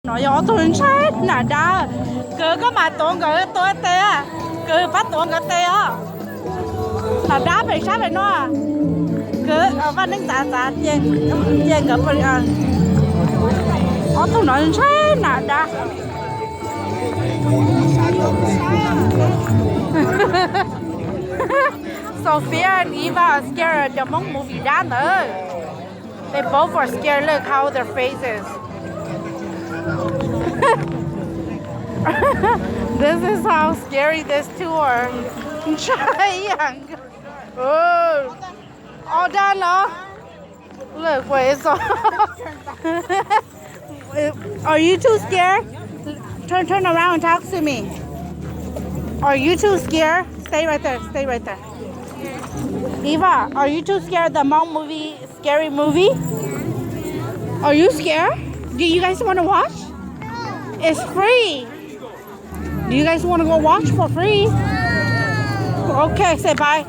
Nó gió tuần sát nè đa cứ có mà tuần cứ tôi tê cứ bắt tuần cái tê á là đá phải sát phải nó cứ ở văn ninh giả giả trên trên cái phần ó tuần nó sát nè đa Sophia and Eva are scared the Hmong movie down there. They both are scared. Look how their faces. This is how scary this tour. Oh, all done, no? Look, wait, so are you too scared? Turn around and talk to me. Are you too scared? Stay right there. Stay right there. Eva, are you too scared of the Hmong movie, scary movie? Are you scared? Do you guys want to watch? It's free. Do you guys want to go watch for free? Okay, say bye.